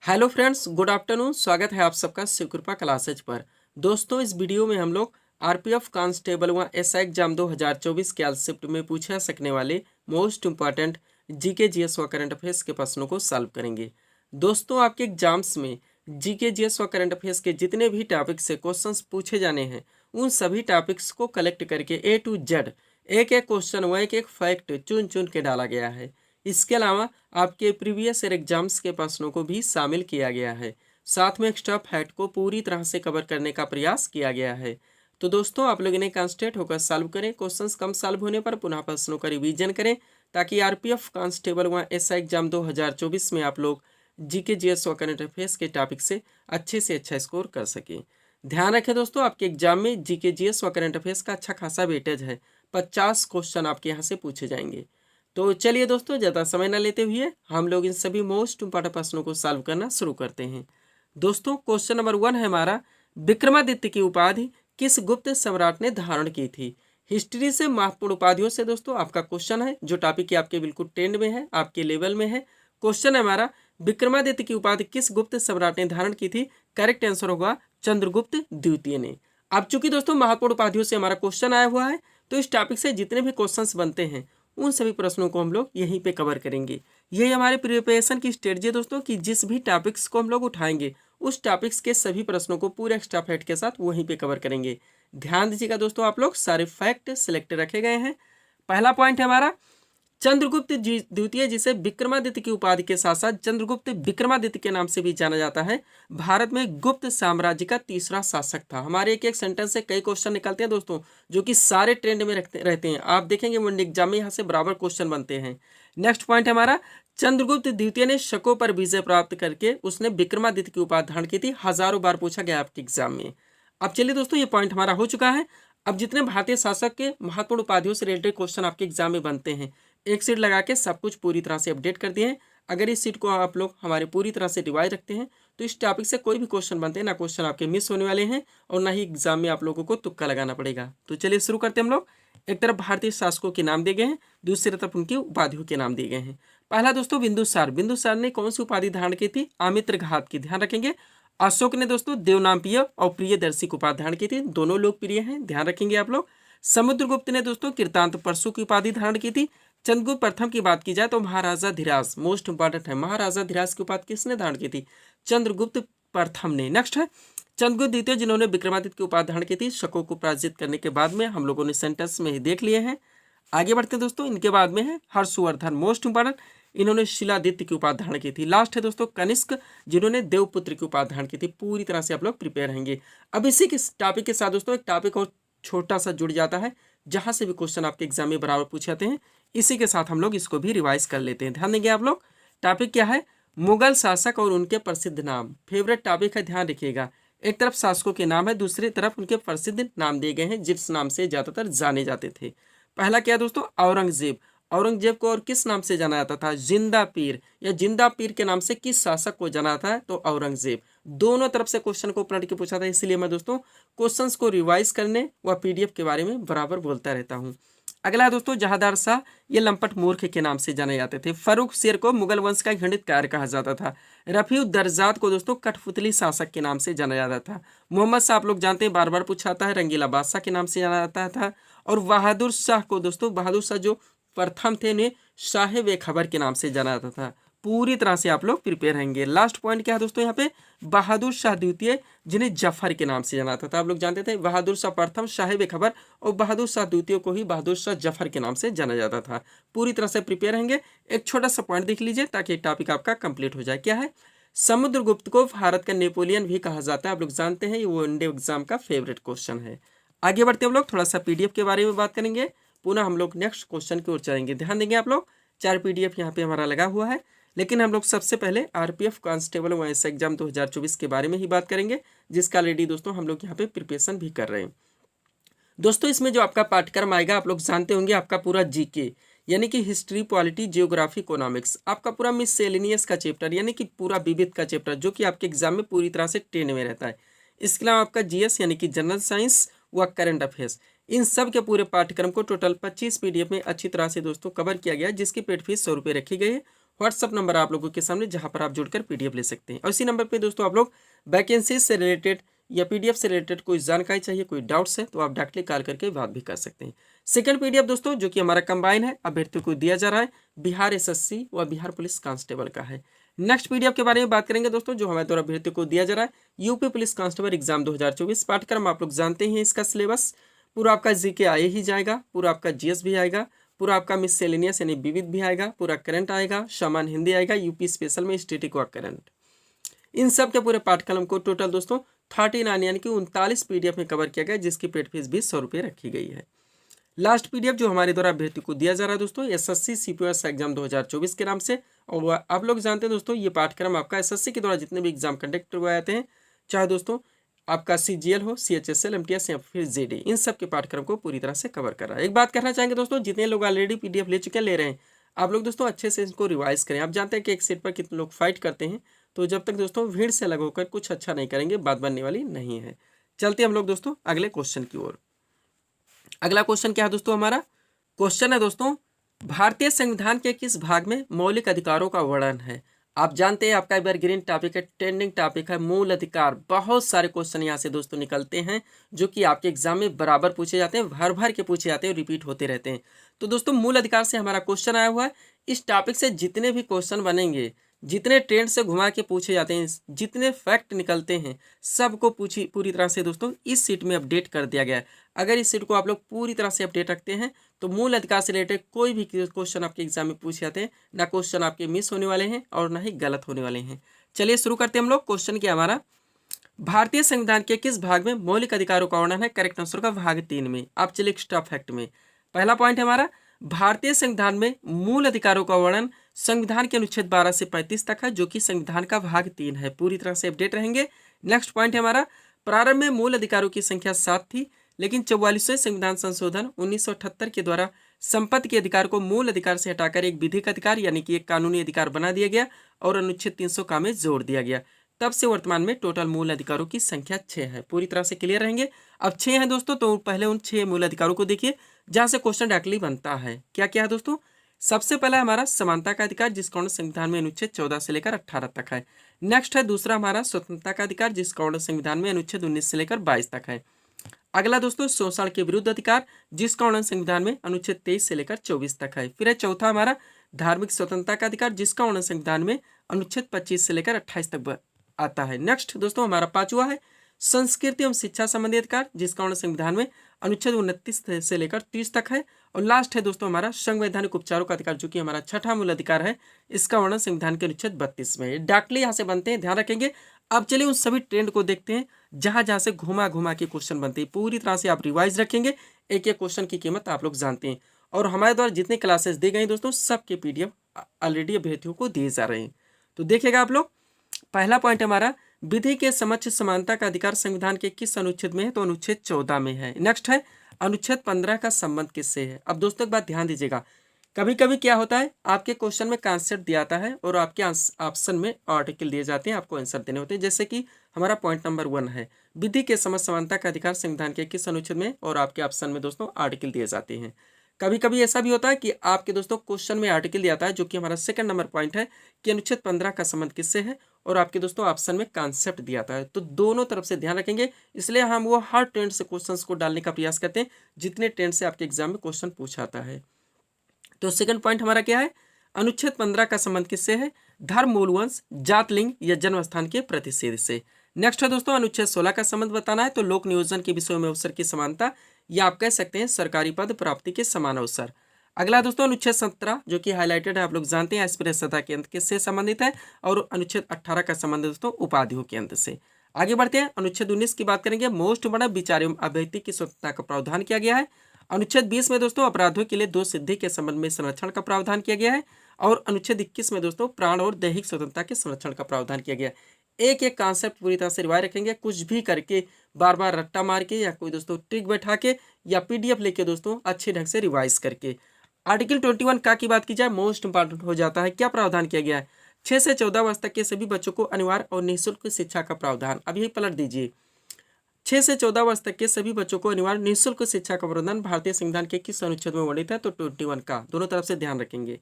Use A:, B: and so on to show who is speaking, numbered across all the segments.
A: Hello friends, good afternoon. स्वागत है आप सबका शिवकृपा क्लासेज पर। दोस्तों, इस वीडियो में हम लोग आरपीएफ कांस्टेबल व एसआई एग्जाम 2024 के आज शिफ्ट में पूछे जा सकने वाले मोस्ट इंपॉर्टेंट जीके जीएस व करंट अफेयर्स के प्रश्नों को सॉल्व करेंगे। दोस्तों, आपके एग्जाम्स में जीके जीएस व करंट अफेयर्स के जितने भी टॉपिक से क्वेश्चंस पूछे जाने हैं, उन सभी टॉपिक्स को कलेक्ट करके ए टू जेड एक एक क्वेश्चन व एक एक फैक्ट चुन चुन के डाला गया है। इसके अलावा आपके प्रीवियस ईयर एग्जाम्स के प्रश्नों को भी शामिल किया गया है। साथ में एक्स्ट्रा फैक्ट को पूरी तरह से कवर करने का प्रयास किया गया है। तो दोस्तों, आप लोग इन्हें कॉन्सेंट्रेट होकर सॉल्व करें। क्वेश्चंस कम सॉल्व होने पर पुनः प्रश्नों का रिवीजन करें, ताकि आरपीएफ कांस्टेबल व एसआई एग्जाम 2024 में आप लोग जीके जीएस व करंट अफेयर्स के टॉपिक से अच्छा स्कोर कर सकें। ध्यान रखें दोस्तों, आपके एग्जाम में जीके जीएस व करंट अफेयर्स का अच्छा खासा वेटेज है। 50 क्वेश्चन आपके यहाँ से पूछे जाएंगे। तो चलिए दोस्तों, ज़्यादा समय न लेते हुए हम लोग इन सभी मोस्ट इंपॉर्टेंट प्रश्नों को सॉल्व करना शुरू करते हैं। दोस्तों, क्वेश्चन नंबर 1 है हमारा, विक्रमादित्य की उपाधि किस गुप्त सम्राट ने धारण की थी? हिस्ट्री से महत्वपूर्ण उपाधियों से दोस्तों आपका क्वेश्चन है, जो टॉपिक आपके बिल्कुल ट्रेंड में है, आपके लेवल में है। क्वेश्चन है हमारा, विक्रमादित्य की उपाधि किस गुप्त सम्राट ने धारण की थी? करेक्ट आंसर होगा चंद्रगुप्त द्वितीय ने। अब चूंकि दोस्तों महत्वपूर्ण उपाधियों से हमारा क्वेश्चन आया हुआ है, तो इस टॉपिक से जितने भी क्वेश्चंस बनते हैं उन सभी प्रश्नों को हम लोग यहीं पे कवर करेंगे। यही हमारे प्रिपरेशन की स्ट्रेटजी है दोस्तों, कि जिस भी टॉपिक्स को हम लोग उठाएंगे उस टॉपिक्स के सभी प्रश्नों को पूरे एक्स्ट्रा फैक्ट के साथ वहीं पे कवर करेंगे। ध्यान दीजिएगा दोस्तों, आप लोग सारे फैक्ट सिलेक्ट रखे गए हैं। पहला पॉइंट है हमारा, चंद्रगुप्त द्वितीय, जिसे विक्रमादित्य की उपाधि के साथ साथ चंद्रगुप्त विक्रमादित्य के नाम से भी जाना जाता है, भारत में गुप्त साम्राज्य का तीसरा शासक था। हमारे एक एक सेंटेंस से कई क्वेश्चन निकलते हैं दोस्तों, जो कि सारे ट्रेंड में रहते हैं। आप देखेंगे मंडी एग्जाम में यहाँ से बराबर क्वेश्चन बनते हैं। नेक्स्ट पॉइंट है हमारा, चंद्रगुप्त द्वितीय ने शकों पर विजय प्राप्त करके उसने विक्रमादित्य की उपाधि धारण की थी। हजारों बार पूछा गया आपके एग्जाम में। अब चलिए दोस्तों, ये पॉइंट हमारा हो चुका है। अब जितने भारतीय शासक के महत्वपूर्ण उपाधियों से रिलेटेड क्वेश्चन आपके एग्जाम में बनते हैं, एक सीट लगा के सब कुछ पूरी तरह से अपडेट कर दिए हैं। अगर इस सीट को आप लोग हमारे पूरी तरह से रिवाइज रखते हैं, तो इस टॉपिक से कोई भी क्वेश्चन बनते हैं ना, क्वेश्चन आपके मिस होने वाले हैं और ना ही एग्जाम में आप लोगों को तुक्का लगाना पड़ेगा। तो चलिए शुरू करते हैं हम लोग। एक तरफ भारतीय शासकों के नाम दिए गए हैं, दूसरी तरफ उनकी उपाधियों के नाम दिए गए हैं। पहला दोस्तों, बिंदुसार। बिंदुसार ने कौन सी उपाधि धारण की थी? आमित्रघात की। ध्यान रखेंगे। अशोक ने दोस्तों देवनामप्रिय और प्रियदर्शी की उपाधि धारण की थी। दोनों लोकप्रिय हैं, ध्यान रखेंगे आप लोग। समुद्रगुप्त ने दोस्तों कृतांत परशु की उपाधि धारण की थी। चंद्रगुप्त प्रथम की बात की जाए तो महाराजा धीराज, मोस्ट इंपॉर्टेंट है, महाराजा धीराज की उपाधि किसने धारण की थी? चंद्रगुप्त प्रथम ने। नेक्स्ट है चंद्रगुप्त द्वितीय, जिन्होंने विक्रमादित्य की उपाधि धारण की थी। शकों को पराजित करने के बाद में हम लोगों ने सेंटेंस में ही देख लिए हैं। आगे बढ़ते हैं दोस्तों, इनके बाद में है हर्षवर्धन, मोस्ट इंपॉर्टेंट, इन्होंने शिलादित्य की उपाधि धारण की थी। लास्ट है दोस्तों कनिष्क, जिन्होंने देवपुत्र की उपाधि धारण की थी। पूरी तरह से आप लोग प्रिपेयर रहेंगे। अब इसी के टॉपिक के साथ दोस्तों एक टॉपिक और छोटा सा जुड़ जाता है, जहां से भी क्वेश्चन आपके एग्जाम में बराबर पूछे जाते हैं। इसी के साथ हम लोग इसको भी रिवाइज कर लेते हैं। ध्यान देंगे आप लोग। टॉपिक क्या है? मुगल शासक और उनके प्रसिद्ध नाम। फेवरेट टॉपिक है, ध्यान रखिएगा। एक तरफ शासकों के नाम है, दूसरी तरफ उनके प्रसिद्ध नाम दिए गए हैं, जिस नाम से ज्यादातर जाने जाते थे। पहला क्या दोस्तों? औरंगजेब। औरंगजेब को और किस नाम से जाना जाता था? जिंदा पीर, या जिंदा पीर के नाम से किस शासक को जाना जाता है? तो औरंगजेब। दोनों तरफ से क्वेश्चन को पलट के पूछा था, इसलिए मैं दोस्तों क्वेश्चंस को रिवाइज करने व पीडीएफ के बारे में बराबर बोलता रहता हूँ। अगला है दोस्तों जहादार शाह, ये लंपट मूर्ख के नाम से जाने जाते थे। फर्रुख शेर को मुगल वंश का घृणितकार कहा जाता था। रफीउ दर्जात को दोस्तों कठपुतली शासक के नाम से जाना जाता था। मोहम्मद शाह आप लोग जानते हैं, बार बार पूछाता है, रंगीला बादशाह के नाम से जाना जाता था। और बहादुर शाह को दोस्तों, बहादुर शाह जो प्रथम थे, उन्हें शाह बेखबर के नाम से जाना जाता था। पूरी तरह से आप लोग प्रिपेयर रहेंगे। लास्ट पॉइंट क्या है दोस्तों यहाँ पे? बहादुर शाह द्वितीय, जिन्हें जफर के नाम से जाना जाता था। आप लोग जानते थे बहादुर शाह प्रथम शाह बेखबर और बहादुर शाह द्वितीय को ही बहादुर शाह जफर के नाम से जाना जाता था। पूरी तरह से प्रिपेयर रहेंगे। एक छोटा सा पॉइंट देख लीजिए ताकि टॉपिक आपका कंप्लीट हो जाए। क्या है? समुद्रगुप्त को भारत का नेपोलियन भी कहा जाता है। आप लोग जानते हैं, ये वनडे एग्जाम का फेवरेट क्वेश्चन है। आगे बढ़ते हम लोग थोड़ा सा पीडीएफ के बारे में बात करेंगे, पुनः हम लोग नेक्स्ट क्वेश्चन की ओर चलेंगे। ध्यान देंगे आप लोग, 4 पीडीएफ यहाँ पे हमारा लगा हुआ है, लेकिन हम लोग सबसे पहले आरपीएफ कांस्टेबल व एसआई एग्जाम 2024 के बारे में ही बात करेंगे, जिसका ऑलरेडी दोस्तों हम लोग यहाँ पे प्रिपरेशन भी कर रहे हैं। दोस्तों इसमें जो आपका पाठ्यक्रम आएगा, आप लोग जानते होंगे, आपका पूरा जीके यानी कि हिस्ट्री, पॉलिटी, जियोग्राफी, इकोनॉमिक्स, आपका पूरा मिससेलेनियस का चैप्टर यानी कि पूरा विविध का चैप्टर, जो कि आपके एग्जाम में पूरी तरह से ट्रेंड में रहता है। इसके अलावा आपका जीएस यानी कि जनरल साइंस व करंट अफेयर्स, इन सब के पूरे पाठ्यक्रम को टोटल 25 पीडीएफ में अच्छी तरह से दोस्तों कवर किया गया है, जिसकी पेड फीस 100 रुपये रखी गई है। व्हाट्सअप नंबर आप लोगों के सामने, जहां पर आप जुड़कर पीडीएफ ले सकते हैं। और इसी नंबर पे दोस्तों आप लोग वैकेंसी से रिलेटेड या पीडीएफ से रिलेटेड कोई जानकारी चाहिए, कोई डाउट्स है, तो आप डायरेक्टली कॉल करके बात भी कर सकते हैं। सेकंड पीडीएफ दोस्तों जो कि हमारा कंबाइन है, अभ्यर्थियों को दिया जा रहा है, बिहार एसएससी व बिहार पुलिस कांस्टेबल का है। नेक्स्ट पीडीएफ के बारे में बात करेंगे दोस्तों, जो हमारे द्वारा अभ्यर्थियों को दिया जा रहा है, यूपी पुलिस कांस्टेबल एग्जाम 2024 पाठ्यक्रम। आप लोग जानते हैं इसका सिलेबस पूरा आपका जीके आ ही जाएगा, पूरा आपका जीएस भी आएगा, पूरा आपका मिससेलेनियस यानी विविध भी आएगा, पूरा करंट आएगा, सामान्य हिंदी आएगा, यूपी स्पेशल में स्टैटिक व करंट, इन सब के पूरे पाठ्यक्रम को टोटल दोस्तों 39 यानी कि 39 पीडीएफ में कवर किया गया, जिसकी पेड फीस भी 100 रुपये रखी गई है। लास्ट पीडीएफ जो हमारे द्वारा अभ्यर्थी को दिया जा रहा है दोस्तों, एसएससी सीपीएस एग्जाम 2024 के नाम से। और आप लोग जानते हैं दोस्तों, ये पाठ्यक्रम आपका एसएससी के द्वारा जितने भी एग्जाम कंडक्ट करवाए जाते हैं, चाहे दोस्तों आपका सीजीएल हो, सीएचएसएल, एमटीएस या फिर जेडी, इन सब के पाठ्यक्रम को पूरी तरह से कवर कर रहा है। एक बात कहना चाहेंगे दोस्तों, जितने लोग ऑलरेडी पीडीएफ ले चुके हैं, ले रहे हैं, आप लोग दोस्तों अच्छे से इसको रिवाइज करें। आप जानते हैं कि एक सेट पर कितने लोग फाइट करते हैं, तो जब तक दोस्तों भीड़ से अलग होकर कुछ अच्छा नहीं करेंगे, बात बनने वाली नहीं है। चलते हम लोग दोस्तों अगले क्वेश्चन की ओर। अगला क्वेश्चन क्या है दोस्तों, हमारा क्वेश्चन है दोस्तों, भारतीय संविधान के किस भाग में मौलिक अधिकारों का वर्णन है। आप जानते हैं आपका एवरग्रीन टॉपिक है, ट्रेंडिंग टॉपिक है, मूल अधिकार। बहुत सारे क्वेश्चन यहाँ से दोस्तों निकलते हैं, जो कि आपके एग्जाम में बराबर पूछे जाते हैं, भर भर के पूछे जाते हैं और रिपीट होते रहते हैं। तो दोस्तों मूल अधिकार से हमारा क्वेश्चन आया हुआ है। इस टॉपिक से जितने भी क्वेश्चन बनेंगे, जितने ट्रेंड से घुमा के पूछे जाते हैं, जितने फैक्ट निकलते हैं, सबको पूरी तरह से दोस्तों इस सीट में अपडेट कर दिया गया है। अगर इस सीट को आप लोग पूरी तरह से अपडेट रखते हैं, तो मूल अधिकार से रिलेटेड कोई भी क्वेश्चन आपके एग्जाम में पूछे जाते हैं, ना क्वेश्चन आपके मिस होने वाले हैं और ना ही गलत होने वाले हैं। चलिए शुरू करते हैं हम लोग। क्वेश्चन क्या हमारा, भारतीय संविधान के किस भाग में मौलिक अधिकारों का वर्णन है। करेक्ट आंसर का भाग 3 में। आप चलिए एक्स्ट्रा फैक्ट में पहला पॉइंट है हमारा, भारतीय संविधान में मूल अधिकारों का वर्णन संविधान के अनुच्छेद 12 से 35 तक है, जो कि संविधान का भाग 3 है। पूरी तरह से अपडेट रहेंगे। नेक्स्ट पॉइंट है हमारा, प्रारंभ में मूल अधिकारों की संख्या 7 थी, लेकिन 44वें संविधान संशोधन 1978 के द्वारा संपत्ति के अधिकार को मूल अधिकार से हटाकर एक विधिक अधिकार यानी कि एक कानूनी अधिकार बना दिया गया और अनुच्छेद 300 का में जोड़ दिया गया। तब से वर्तमान में टोटल मूल अधिकारों की संख्या 6 है। पूरी तरह से क्लियर रहेंगे। अब 6 हैं दोस्तों, तो पहले उन 6 मूल अधिकारों को देखिए, जहां से क्वेश्चन डायरेक्टली बनता है। क्या क्या है दोस्तों, सबसे पहला हमारा समानता का अधिकार, जिसका वर्णन संविधान में अनुच्छेद 14 से लेकर 18 तक है। नेक्स्ट है दूसरा हमारा स्वतंत्रता का अधिकार, जिसका वर्णन संविधान में अनुच्छेद 19 से लेकर 22 तक है। अगला दोस्तों शोषण के विरुद्ध अधिकार, जिसका वर्णन संविधान में अनुच्छेद 23 से लेकर 24 तक है। फिर है चौथा हमारा धार्मिक स्वतंत्रता का अधिकार, जिसका वर्णन संविधान में अनुच्छेद 25 से लेकर 28 तक आता है। नेक्स्ट दोस्तों हमारा पांचवा है संस्कृति एवं शिक्षा संबंधी अधिकार, जिसका वर्णन संविधान में अनुच्छेद 29 से लेकर 30 तक है। और लास्ट है दोस्तों हमारा संवैधानिक उपचारों का अधिकार, जो कि हमारा छठा मूल अधिकार है। इसका वर्णन संविधान के अनुच्छेद 32 में। डायरेक्टली यहाँ से बनते हैं, ध्यान रखेंगे। अब चलिए उन सभी ट्रेंड को देखते हैं, जहां जहां से घुमा घुमा के क्वेश्चन बनते हैं। पूरी तरह से आप रिवाइज रखेंगे, एक एक क्वेश्चन की कीमत आप लोग जानते हैं। और हमारे द्वारा जितने क्लासेस दी गई दोस्तों, सबके पीडीएफ ऑलरेडी अभ्यर्थियों को दिए जा रहे हैं। तो देखिएगा आप लोग, पहला पॉइंट हमारा विधि के समक्ष समानता का अधिकार संविधान के किस अनुच्छेद में है, तो अनुच्छेद 14 में है। नेक्स्ट है अनुच्छेद 15 का संबंध किससे है। अब दोस्तों एक बात ध्यान दीजिएगा, कभी कभी क्या होता है, आपके क्वेश्चन में कॉन्सेप्ट दिया जाता है और आपके ऑप्शन में आर्टिकल दिए जाते हैं, आपको आंसर देने होते हैं। जैसे कि हमारा पॉइंट नंबर 1 है, विधि के समक्ष समानता का अधिकार संविधान के किस अनुच्छेद में, और आपके ऑप्शन में दोस्तों आर्टिकल दिए जाते हैं। कभी कभी ऐसा भी होता है कि आपके दोस्तों क्वेश्चन में आर्टिकल दिया जाता है, जो कि हमारा सेकंड नंबर पॉइंट है कि अनुच्छेद 15 का संबंध किससे है, और आपके दोस्तों ऑप्शन में कॉन्सेप्ट दिया जाता है। तो दोनों तरफ से ध्यान रखेंगे, इसलिए हम वो हर ट्रेंड से क्वेश्चंस को डालने का प्रयास करते हैं, जितने ट्रेंड से आपके एग्जाम में क्वेश्चन पूछा जाता है। तो सेकंड पॉइंट हमारा क्या है, अनुच्छेद 15 का संबंध किससे है, धर्म, मूलवंश, जात, लिंग या जन्म स्थान के प्रतिषेध से। नेक्स्ट है दोस्तों अनुच्छेद 16 का संबंध बताना है, तो लोक नियोजन के विषयों में अवसर की समानता, या आप कह सकते हैं सरकारी पद प्राप्ति के समान अवसर। अगला दोस्तों अनुच्छेद 17 जो कि हाईलाइटेड है, आप लोग जानते हैं एस्पिरेशनता के अंत से संबंधित है, और अनुच्छेद 18 का संबंध दोस्तों उपाधियों के अंत से। आगे बढ़ते हैं, अनुच्छेद 19 की बात करेंगे, मोस्ट बड़ा विचार एवं अभिव्यक्ति की स्वतंत्रता का प्रावधान किया गया है। अनुच्छेद 20 में दोस्तों अपराधों के लिए 2 सिद्धि के संबंध में संरक्षण का प्रावधान किया गया है। और अनुच्छेद 21 में दोस्तों प्राण और दैहिक स्वतंत्रता के संरक्षण का प्रावधान किया गया है। एक एक कॉन्सेप्ट पूरी तरह से रिवाइज रखेंगे, कुछ भी करके बार बार रट्टा मार के या कोई दोस्तों ट्रिक बैठा के या पीडीएफ लेके दोस्तों अच्छे ढंग से रिवाइज करके। आर्टिकल 21 का की बात की जाए, मोस्ट इंपॉर्टेंट हो जाता है। क्या प्रावधान किया गया है, 6 से 14 वर्ष तक के सभी बच्चों को अनिवार्य और निःशुल्क शिक्षा का प्रावधान। अब यही पलट दीजिए, 6 से 14 वर्ष तक के सभी बच्चों को अनिवार्य निःशुल्क शिक्षा का प्रावधान भारतीय संविधान के किस अनुच्छेद में वर्णित है, तो 21 का। दोनों तरफ से ध्यान रखेंगे।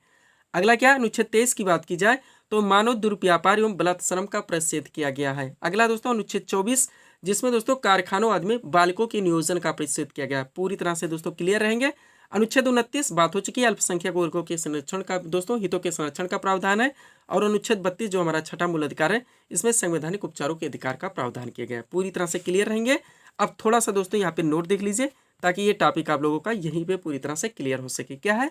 A: अगला क्या है, अनुच्छेद 23 की बात की जाए तो मानव दुर्व्यापार एवं बलात्कार श्रम का प्रतिषेध किया गया है। अगला दोस्तों अनुच्छेद 24, जिसमें दोस्तों कारखानों आदि में बालिकों के नियोजन का प्रतिषेध किया गया है। पूरी तरह से दोस्तों क्लियर रहेंगे। अनुच्छेद 29 बात हो चुकी है, अल्पसंख्यक वर्गों के संरक्षण का दोस्तों हितों के संरक्षण का प्रावधान है। और अनुच्छेद 32 जो हमारा छठा मूल अधिकार है, इसमें संवैधानिक उपचारों के अधिकार का प्रावधान किया गया है। पूरी तरह से क्लियर रहेंगे। अब थोड़ा सा दोस्तों यहाँ पे नोट देख लीजिए ताकि ये टॉपिक आप लोगों का यहीं पे पूरी तरह से क्लियर हो सके। क्या है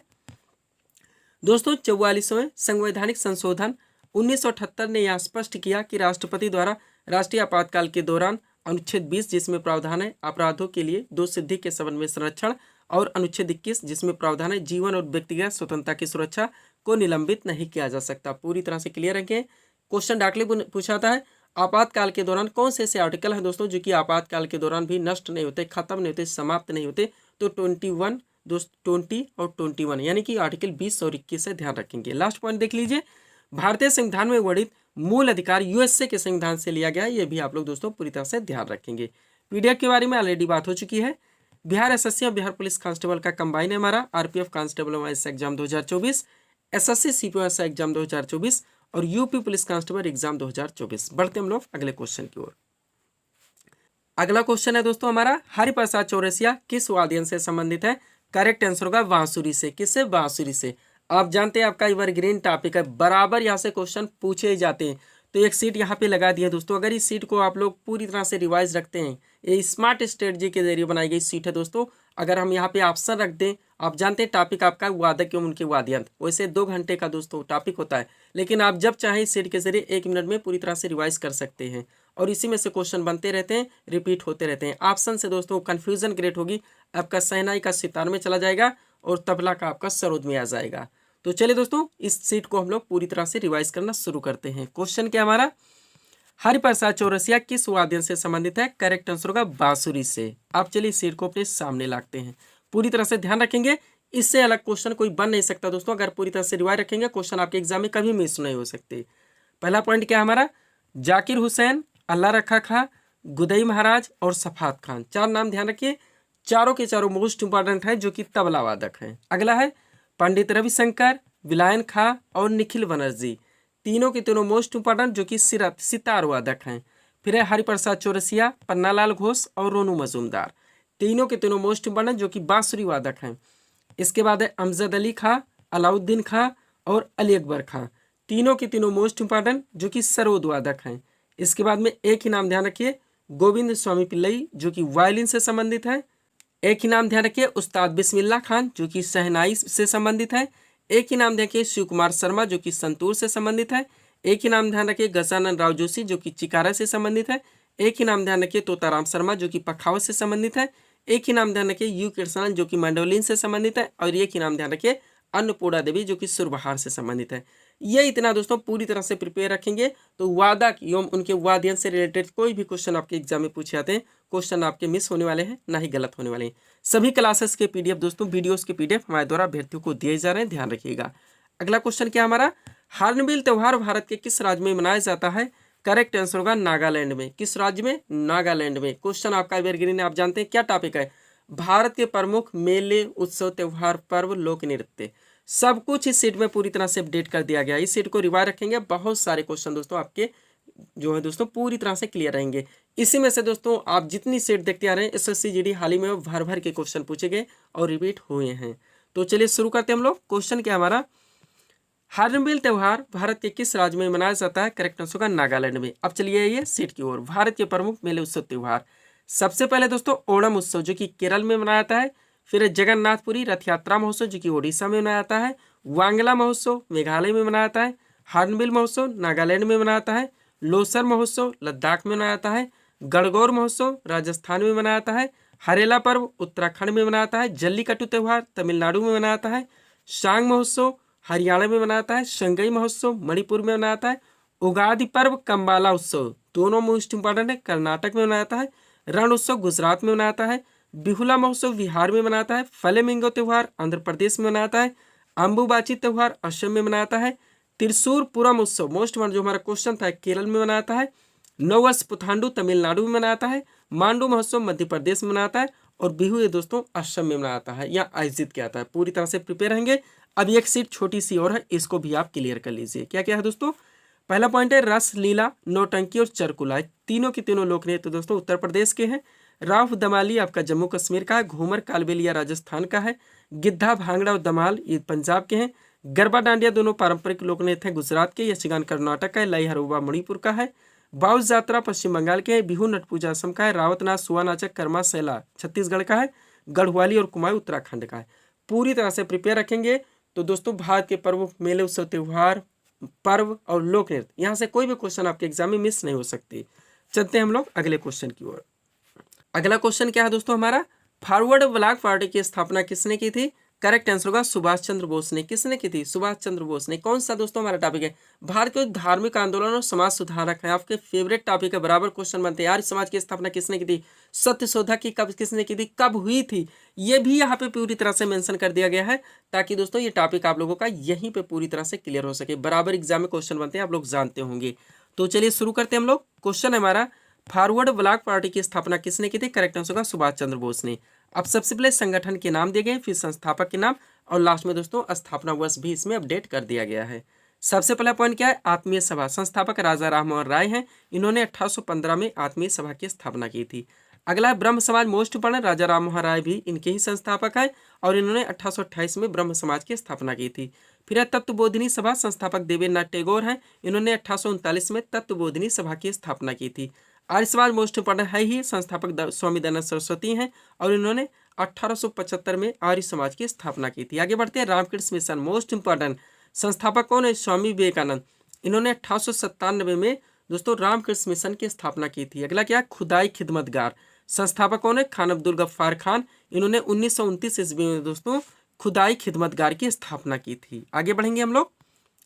A: दोस्तों, 44वें संवैधानिक संशोधन 1978 ने यह स्पष्ट किया कि राष्ट्रपति द्वारा राष्ट्रीय आपातकाल के दौरान अनुच्छेद 20 जिसमें प्रावधान है अपराधों के लिए दो सिद्धि के संबंध में संरक्षण, और अनुच्छेद 21 जिसमें प्रावधान है जीवन और व्यक्तिगत स्वतंत्रता की सुरक्षा को निलंबित नहीं किया जा सकता। पूरी तरह से क्लियर रखें। क्वेश्चन डाकले पूछाता है आपातकाल के दौरान कौन से ऐसे आर्टिकल हैं दोस्तों जो कि आपातकाल के दौरान भी नष्ट नहीं होते, खत्म नहीं होते, समाप्त नहीं होते। तो 21 दोस्तों 20 और 21 यानी कि आर्टिकल 20 और 21 से ध्यान रखेंगे। लास्ट पॉइंट देख लीजिए, भारतीय संविधान में वर्णित मूल अधिकार यूएसए के संविधान से लिया गया है। ये भी आप लोग दोस्तों पूरी तरह से ध्यान रखेंगे। पीडीएफ के बारे में ऑलरेडी बात हो चुकी है। बिहार एसएससी और बिहार पुलिस कांस्टेबल का कंबाइन है हमारा, RPF constable exam 2024, SSC CPO exam 2024 और यूपी पुलिस कांस्टेबल एग्जाम 2024। बढ़ते हम लोग अगले क्वेश्चन की ओर। अगला क्वेश्चन है दोस्तों हमारा, हरिप्रसाद चौरसिया किस वाद्ययंत्र से संबंधित है? करेक्ट आंसर होगा बांसुरी से। किससे? बांसुरी से। आप जानते हैं आपका एवरग्रीन टॉपिक है, बराबर यहाँ से क्वेश्चन पूछे ही जाते हैं। तो एक सीट यहाँ पे लगा दिया दोस्तों। अगर इस सीट को आप लोग पूरी तरह से रिवाइज रखते हैं, ये स्मार्ट स्ट्रेटजी के जरिए बनाई गई सीट है दोस्तों। अगर हम यहाँ पे ऑप्शन रख दें, आप जानते हैं टॉपिक आपका वादक एवं उनके वाद्ययंत्र, वैसे 2 घंटे का दोस्तों टॉपिक होता है, लेकिन आप जब चाहें इस सीट के जरिए 1 मिनट में पूरी तरह से रिवाइज कर सकते हैं। और इसी में से क्वेश्चन बनते रहते हैं, रिपीट होते रहते हैं। ऑप्शन से दोस्तों कन्फ्यूजन क्रिएट होगी, आपका शहनाई का सितार में चला जाएगा और तबला का आपका सरोद में आ जाएगा। तो चलिए दोस्तों इस सीट को हम लोग पूरी तरह से रिवाइज करना शुरू करते हैं। क्वेश्चन क्या हमारा, हरिप्रसाद चौरसिया किस वाद्ययंत्र से संबंधित है? करेक्ट आंसर होगा बांसुरी से। आप चलिए सीट को अपने सामने लाते हैं, पूरी तरह से ध्यान रखेंगे। इससे अलग क्वेश्चन कोई बन नहीं सकता दोस्तों। अगर पूरी तरह से रिवाइज रखेंगे, क्वेश्चन आपके एग्जाम में कभी मिस नहीं हो सकते। पहला पॉइंट क्या हमारा, जाकिर हुसैन, अल्लाह रखा खां, गुदई महाराज और सफात खान। 4 नाम ध्यान रखिए, चारों के चारों मोस्ट इंपॉर्टेंट है जो कि तबला वादक हैं। अगला है पंडित रविशंकर, विलायन खां और निखिल बनर्जी। तीनों के तीनों मोस्ट इंपॉर्टेंट जो कि सितार वादक हैं। फिर है हरिप्रसाद चौरसिया, पन्नालाल घोष और रोनू मजूमदार। तीनों के तीनों मोस्ट इंपॉर्टेंट जो कि बांसुरी वादक हैं। इसके बाद है अमजद अली खां, अलाउद्दीन खां और अली अकबर खां। तीनों के तीनों मोस्ट इंपॉर्टेंट जो कि सरोद वादक हैं। इसके बाद में एक ही नाम ध्यान रखिए, गोविंद स्वामी पिल्लई जो कि वायलिन से संबंधित है। एक ही नाम ध्यान रखिए, उस्ताद बिस्मिल्लाह खान जो कि शहनाई से संबंधित है। एक ही नाम देखिए, शिव कुमार शर्मा जो कि संतूर से संबंधित है। एक ही नाम ध्यान रखिए, गजानन राव जोशी जो कि चिकारा से संबंधित है। एक ही नाम ध्यान रखिए, तोताराम शर्मा जो कि पखावत से संबंधित है। एक ही नाम ध्यान रखिए, यू कृष्णन जो कि मंडोलिन से संबंधित है। और एक ही नाम ध्यान रखिए, अन्नपूर्णा देवी जो कि सुरबहार से संबंधित है। ये इतना दोस्तों पूरी तरह से प्रिपेयर रखेंगे तो वादक एवं उनके वाद्ययंत्र से रिलेटेड कोई भी क्वेश्चन आपके एग्जाम में पूछे जाते हैं, क्वेश्चन आपके मिस होने वाले हैं, ना ही गलत होने वाले हैं। सभी क्लासेस के पीडीएफ दोस्तों, वीडियोस के पीडीएफ हमारे द्वारा अभ्यर्थियों को दिए जा रहे हैं, ध्यान रखिएगा। अगला क्वेश्चन क्या हमारा, हार्नबिल त्यौहार भारत के किस राज्य में मनाया जाता है? करेक्ट आंसर होगा नागालैंड में। किस राज्य में? नागालैंड में। क्वेश्चन आपका एवरग्रीन है, आप जानते हैं क्या टॉपिक है, भारत के प्रमुख मेले, उत्सव, त्योहार, पर्व, लोक नृत्य। सब कुछ इस सीट में पूरी तरह से अपडेट कर दिया गया है। इस सीट को रिवाइज रखेंगे, बहुत सारे क्वेश्चन दोस्तों आपके जो है दोस्तों पूरी तरह से क्लियर रहेंगे। इसी में से दोस्तों आप जितनी सीट देखते आ रहे हैं, एसएससी जीडी हाल ही में भर भर के क्वेश्चन पूछे गए और रिपीट हुए हैं। तो चलिए शुरू करते हैं हम लोग। क्वेश्चन क्या हमारा, हार्नबिल त्यौहार भारत के किस राज्य में मनाया जाता है? करेक्ट आंसर होगा नागालैंड में। अब चलिए ये सीट की ओर, भारत के प्रमुख मेले, उत्सव, त्योहार। सबसे पहले दोस्तों ओणम उत्सव जो कि केरल में मनाया जाता है। फिर जगन्नाथपुरी रथ यात्रा महोत्सव जो कि ओडिशा में मनाया जाता है। वांगला महोत्सव मेघालय में मनाया जाता है। हार्नबिल महोत्सव नागालैंड में मनाया जाता है। लोसर महोत्सव लद्दाख में मनाया जाता है। गणगौर महोत्सव राजस्थान में मनाया जाता है। हरेला पर्व उत्तराखंड में मनाया जाता है। जल्लीकट्टू त्यौहार तमिलनाडु में मनाया जाता है। शांग महोत्सव हरियाणा में मनाया जाता है। संगई महोत्सव मणिपुर में मनाया जाता है। उगादि पर्व कंबाला उत्सव दोनों मोस्ट इंपॉर्टेंट है, कर्नाटक में मनाया जाता है। रण उत्सव गुजरात में मनाया जाता है। बिहुला महोत्सव बिहार में मनाता है। फ्लेमिंगो त्यौहार आंध्र प्रदेश में मनाता है। अंबुबाची त्यौहार असम में मनाता है। त्रिशूर पुरम उत्सव मोस्ट जो हमारा क्वेश्चन था केरल में मनाता है। नववर्ष पुथांडु तमिलनाडु में मनाता है। मांडू महोत्सव मध्य प्रदेश में मनाता है। और बिहू ये दोस्तों असम में मनाता है या आयोजित किया जाता है। पूरी तरह से प्रिपेयर रहेंगे। अब एक सीट छोटी सी और है, इसको भी आप क्लियर कर लीजिए। क्या क्या है दोस्तों? पहला पॉइंट है रस लीला, नौटंकी और चरकुला, तीनों के तीनों लोक नृत्य दोस्तों उत्तर प्रदेश के हैं। राव दमाली आपका जम्मू कश्मीर का है। घूमर कालबेलिया राजस्थान का है। गिद्धा भांगड़ा और दमाल ये पंजाब के हैं। गरबा डांडिया दोनों पारंपरिक लोक नृत्य हैं गुजरात के। यक्षगान कर्नाटक का है। लई हरुबा मणिपुर का है। बाउल जात्रा पश्चिम बंगाल के है। बिहू नट पूजा असम का है। रावत नाच सुआ नाचक कर्मा सैला छत्तीसगढ़ का है। गढ़वाली और कुमाऊं उत्तराखंड का है। पूरी तरह से प्रिपेयर रखेंगे तो दोस्तों भारत के पर्व, मेले, उत्सव, त्योहार, पर्व और लोक नृत्य, यहाँ से कोई भी क्वेश्चन आपके एग्जाम में मिस नहीं हो सकती। चलते हैं हम लोग अगले क्वेश्चन की ओर। अगला क्वेश्चन क्या है दोस्तों हमारा? फॉरवर्ड ब्लॉक पार्टी की स्थापना किसने की थी? करेक्ट आंसर होगा सुभाष चंद्र बोस ने। किसने की थी? सुभाष चंद्र बोस ने। कौन सा दोस्तों हमारा टॉपिक है? भारत के धार्मिक आंदोलन और समाज सुधारक है। आपके फेवरेट टॉपिक है, बराबर क्वेश्चन बनते हैं। आर्य समाज की स्थापना किसने की थी? सत्यशोधक की कब किसने की थी? कब हुई थी? ये भी यहाँ पे पूरी तरह से मेंशन कर दिया गया है ताकि दोस्तों ये टॉपिक आप लोगों का यहीं पे पूरी तरह से क्लियर हो सके। बराबर एग्जाम में क्वेश्चन बनते हैं, आप लोग जानते होंगे। तो चलिए शुरू करते हैं हम लोग। क्वेश्चन है हमारा, फॉरवर्ड ब्लॉक पार्टी की स्थापना किसने की थी? करेक्ट आंसर होगा सुभाष चंद्र बोस ने। अब सबसे पहले संगठन के नाम दिए गए, फिर संस्थापक के नाम और लास्ट में दोस्तों स्थापना वर्ष भी इसमें अपडेट कर दिया गया है। सबसे पहला पॉइंट क्या है? आत्मीय सभा। संस्थापक राजा राम मोहन राय हैं। इन्होंने 1815 में आत्मीय सभा की स्थापना की थी। अगला है ब्रह्म समाज, मोस्ट इंपॉर्टेंट। राजा राम मोहन राय भी इनके ही संस्थापक है और इन्होंने 1828 में ब्रह्म समाज की स्थापना की थी। फिर है तत्वबोधिनी सभा। संस्थापक देवेंद्रनाथ टैगोर हैं। इन्होंने 1839 में तत्वबोधिनी सभा की स्थापना की थी। आर्य समाज मोस्ट इंपॉर्टेंट है ही, संस्थापक स्वामी दयानंद सरस्वती हैं और इन्होंने 1875 में आर्य समाज की स्थापना की थी। आगे बढ़ते हैं, रामकृष्ण मिशन मोस्ट इंपॉर्टेंट। संस्थापक कौन है? स्वामी विवेकानंद। इन्होंने 1897 में दोस्तों रामकृष्ण मिशन की स्थापना की थी। अगला क्या? खुदाई खिदमतगार। संस्थापक कौन है? खान अब्दुल गफ्फार खान। इन्होंने 1929 ईस्वी में दोस्तों खुदाई खिदमतगार की स्थापना की थी। आगे बढ़ेंगे हम लोग।